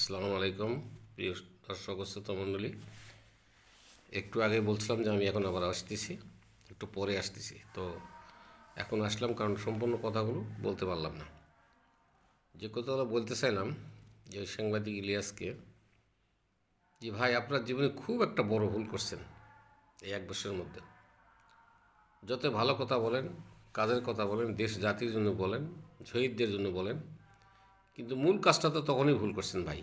আসসালামু আলাইকুম প্রিয় দর্শক ও শ্রোতা মণ্ডলী। একটু আগে বলছিলাম যে আমি এখন আবার আসতেছি, একটু পরে আসতেছি। তো এখন আসলাম কারণ সম্পূর্ণ কথাগুলো বলতে পারলাম না। যে কথাটা বলতে চাইলাম যে সাংবাদিক ইলিয়াসকে, যে ভাই আপনার জীবনে খুব একটা বড় ভুল করছেন এই এক বছরের মধ্যে। যত ভালো কথা বলেন, কাজের কথা বলেন, দেশ জাতির জন্য বলেন, শহীদদের জন্য বলেন, কিন্তু মূল কাজটা তো তখনই ভুল করছেন ভাই।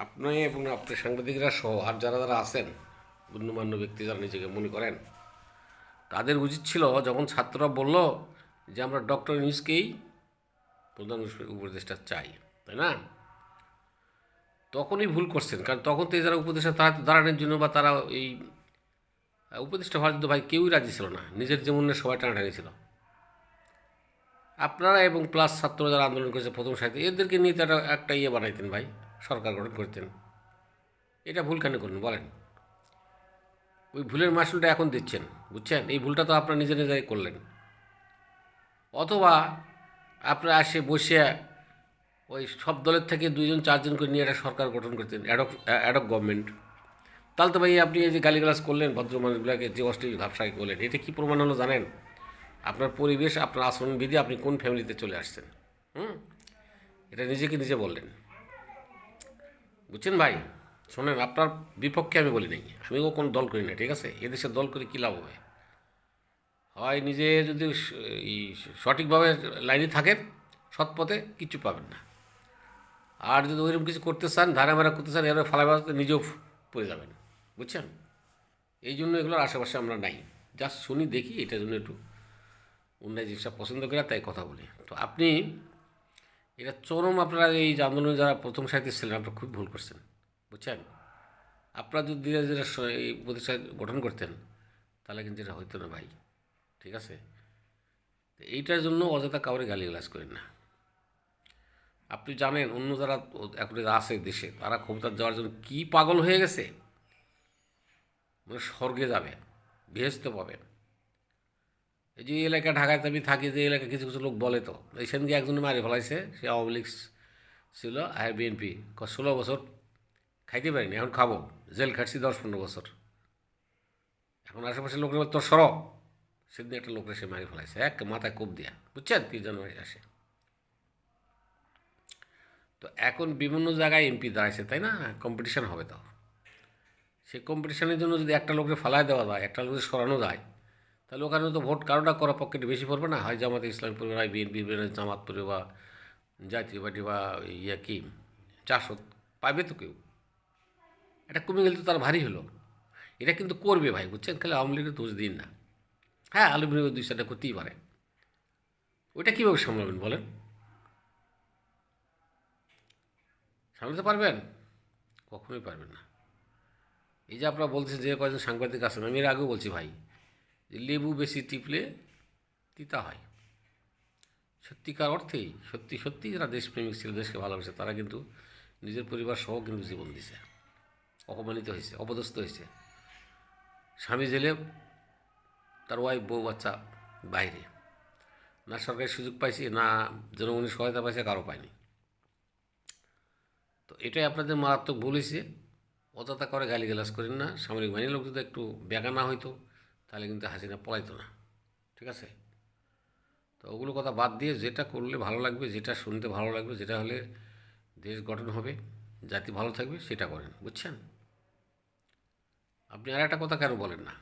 আপনি এবং আপনার সাংবাদিকরা সহ আর যারা যারা আছেন, গণ্যমান্য ব্যক্তি যারা নিজেকে মনে করেন, তাদের উচিত ছিল যখন ছাত্ররা বলল যে আমরা ডক্টর ইউনূসকেই প্রধান উপদেষ্টা চাই, তাই না? তখনই ভুল করছেন, কারণ তখন তো যারা উপদেষ্টা তারা দাঁড়ানোর জন্য বা তারা এই উপদেষ্টা হওয়ার জন্য ভাই কেউই রাজি ছিল না, নিজের যেমন সবাই টানাটানি ছিল। আপনারা এবং প্লাস ছাত্র যারা আন্দোলন করেছে প্রথম সাহিত্য এদেরকে নিয়ে তো একটা ইয়ে বানাইতেন ভাই, সরকার গঠন করতেন। এটা ভুল কেন করুন বলেন? ওই ভুলের মাসুলটা এখন দিচ্ছেন, বুঝছেন? এই ভুলটা তো আপনারা নিজে নিজেই করলেন। অথবা আপনারা আসে বসে ওই সব দলের থেকে দুইজন চারজন করে নিয়ে একটা সরকার গঠন করতেন, অ্যাডক গভর্নমেন্ট। তাহলে তো ভাই আপনি এই যে গালিগালাজ করলেন ভদ্র মানুষগুলোকে, যে অশ্লীল ভাবসায় করলেন, এটা কি প্রমাণ হলো জানেন? আপনার পরিবেশ, আপনার আচরণবিধি, আপনি কোন ফ্যামিলিতে চলে আসছেন। হুম, এটা নিজেকে নিজে বললেন, বুঝছেন ভাই? শোনেন, আপনার বিপক্ষে আমি বলি নাই, আমিও কোনো দল করি না, ঠিক আছে? এদেশের দল করে কী লাভ হবে? হয় নিজে যদি এই সঠিকভাবে লাইনে থাকেন, সৎ পথে কিচ্ছু পাবেন না। আর যদি ওইরকম কিছু করতে চান, ধারা মারা করতে চান, এবার ফালাবাজতে নিজেও পড়ে যাবেন, বুঝছেন? এই জন্য এগুলোর আশেপাশে আমরা নাই, জাস্ট শুনি দেখি, এটার জন্য একটু অন্যায় জিনিসটা পছন্দ করে তাই কথা বলি। তো আপনি এটা চরম, আপনারা এই যে আন্দোলনে যারা প্রথম সাহিত্য ছিলেন আপনারা খুব ভুল করছেন, বুঝছেন? আপনারা যদি ধীরে ধীরে এই প্রতিষ্ঠান গঠন করতেন তাহলে কিন্তু এটা হইতো না ভাই, ঠিক আছে? তো এইটার জন্য অযথা কাউরে গালিগালাজ করেন না। আপনি জানেন অন্য যারা এখন আছে দেশে, তারা ক্ষমতার যাওয়ার জন্য কী পাগল হয়ে গেছে, মানে স্বর্গে যাবে, বেহেশতে পাবে। এই যে এলাকা ঢাকায় আমি থাকি, যে এলাকায় কিছু কিছু লোক বলে তো এই সেদিনকে একজন মারি ফেলাইছে, সে আওয়ামী লীগ ছিল আর বিএনপি, 16 বছর খাইতে পারিনি, এখন খাবো, জেল খাটছি 10-15 বছর। এখন আশেপাশের লোকের তোর সর, সেদিন একটা লোকরা সে মারি ফেলাইছে এক মাথায় কোপ দিয়া, বুঝছেন? 30 জানুয়ারি আসে। তো এখন বিভিন্ন জায়গায় এমপি দাঁড়াইছে, তাই না? কম্পিটিশান হবে তো, সেই কম্পিটিশানের জন্য যদি একটা লোককে ফালাই দেওয়া যায়, একটা লোককে সরানো যায়, তাহলে ওখানে তো ভোট কারোটা করা পকেটে বেশি পড়বে না? হয় জামাতে ইসলামী পড়বে, হয় বিএনপি, জামাত পড়বে, বা জাতীয় পার্টি, বা ইয়া কি 400 পাইবে তো কেউ। এটা কমে গেলে তো তার ভারী হলো। এটা কিন্তু করবে ভাই, বুঝছেন? খালি আওয়ামী লীগের দোষ দিন না। হ্যাঁ, আলু বিনিয়োগ 2-4টা করতেই পারে, ওইটা কীভাবে সামলাবেন বলেন? সামলাতে পারবেন? কখনোই পারবেন না। এই যে আপনারা বলছেন যে কয়েকজন সাংবাদিক আছেন, আমি এর আগেও বলছি ভাই, যে লেবু বেশি টিপলে তিতা হয়। সত্যিকার অর্থেই সত্যি সত্যি যারা দেশপ্রেমিক ছিল, দেশকে ভালোবাসে, তারা কিন্তু নিজের পরিবার সহ কিন্তু জীবন দিছে, অপমানিত হয়েছে, অপদস্থ হয়েছে। স্বামী জেলে, তার ওয়াইফ, বউ বাচ্চা বাইরে, না সরকারি সুযোগ পাইছে, না জনগণের সহায়তা পাইছে, কারো পায়নি। তো এটাই আপনাদের মারাত্মক ভুল হয়েছে। অযথা করে গালিগালাজ করেন না। সামরিক বাহিনীর লোক যদি একটু ব্যাগা না হইতো তাহলে কিন্তু হাসিনা পলাইতো না, ঠিক আছে? তো ওগুলো কথা বাদ দিয়ে যেটা করলে ভালো লাগবে, যেটা শুনতে ভালো লাগবে, যেটা হলে দেশ গঠন হবে, জাতি ভালো থাকবে, সেটা করেন, বুঝছেন? আপনি আর একটা কথা কেন বলেন না?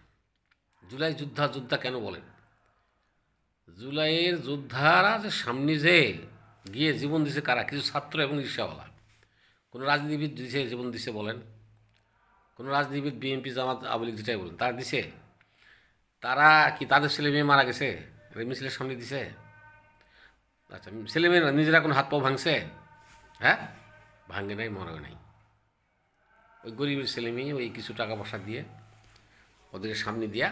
জুলাই যোদ্ধা কেন বলেন? জুলাইয়ের যোদ্ধারা যে সামনে যে গিয়ে জীবন দিছে কারা? কিছু ছাত্র এবং রিক্সাওয়ালা। কোনো রাজনীতিবিদ দিছে জীবন দিছে বলেন? কোনো রাজনীতিবিদ বিএনপি, জামাত, আওয়ামী লীগ যেটাই বলেন, তারা দিছে? তারা কি তাদের ছেলে মেয়ে মারা গেছে মিছিলের সামনে দিছে? আচ্ছা, ছেলে মেয়ে নিজেরা কোনো হাত পাও ভাঙছে? হ্যাঁ, ভাঙে নাই, মরেও নাই। ওই গরিবের ছেলে মেয়ে ওই কিছু টাকা পয়সা দিয়ে ওদের সামনে দিয়া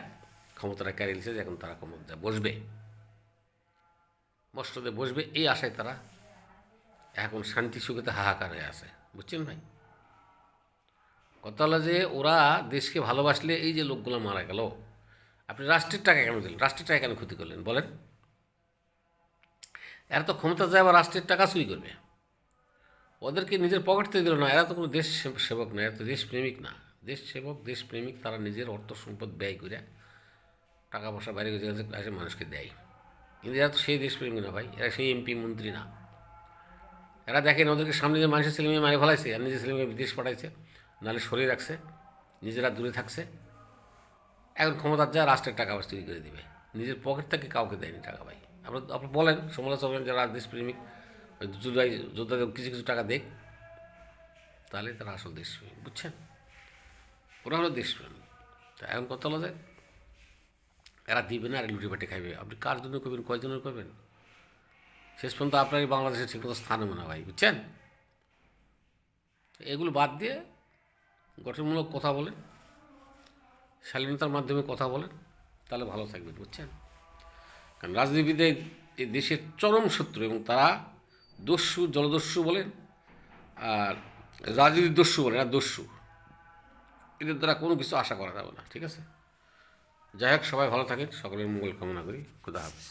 ক্ষমতাটা কেড়ে নিছে, যে এখন তারা ক্ষমতা বসবে, মসনদে বসবে, এই আশায় তারা এখন শান্তি সুখেতে হাহাকার হয়ে আছে, বুঝছেন ভাই? কথা হলো যে ওরা দেশকে ভালোবাসলে এই যে লোকগুলো মারা গেল, আপনি রাষ্ট্রের টাকা কেন দিলেন? রাষ্ট্রের টাকা কেন ক্ষতি করলেন বলেন? এরা তো ক্ষমতা যায় আবার রাষ্ট্রের টাকা চুরি করবে। ওদেরকে নিজের পকেট থেকে দিল না, এরা তো কোনো দেশ সেবক না, এরা তো দেশপ্রেমিক না। দেশ সেবক দেশপ্রেমিক তারা নিজের অর্থ সম্পদ ব্যয় করে টাকা পয়সা বাইরে কাছে মানুষকে দেয়। কিন্তু এরা তো সেই দেশপ্রেমিক না ভাই, এরা সেই এমপি মন্ত্রী না। এরা দেখেন ওদেরকে সামনে যে মানুষের ছেলে মেয়ে মারে ফেলাইছে আর নিজের ছেলে মেয়ে বিদেশ পাঠাইছে, নাহলে সরিয়ে রাখছে, নিজেরা দূরে থাকছে। এখন ক্ষমতার যা রাষ্ট্রের টাকা পয়সা তৈরি করে দেবে, নিজের পকেট থেকে কাউকে দেয়নি টাকা ভাই। আপনি বলেন, সমালোচনা করেন যারা দেশপ্রেমিক, ওই জুলাই যোদ্ধাদের কিছু কিছু টাকা দেখ, তাহলে তারা আসল দেশপ্রেমিক, বুঝছেন? ওরা হলো দেশপ্রেমিক। তা এখন কথা হলো যে এরা দিবে না আর লুটিপাটি খাইবে। আপনি কার জন্য করবেন, কয়জনের করবেন? শেষ পর্যন্ত আপনার এই বাংলাদেশের ঠিকমতো স্থান হবে না ভাই, বুঝছেন? এগুলো বাদ দিয়ে গঠনমূলক কথা বলেন, শালীনতার মাধ্যমে কথা বলেন, তাহলে ভালো থাকবেন, বুঝছেন? কারণ রাজনীতিবিদদের এই দেশের চরম শত্রু, এবং তারা দস্যু, জলদস্যু বলেন আর রাজনীতির দস্যু বলেন, এরা দস্যু। এদের দ্বারা কোনো কিছু আশা করা যাবে না, ঠিক আছে? যাই হোক, সবাই ভালো থাকেন, সকলের মঙ্গল কামনা করি। খুদা হাফেজ।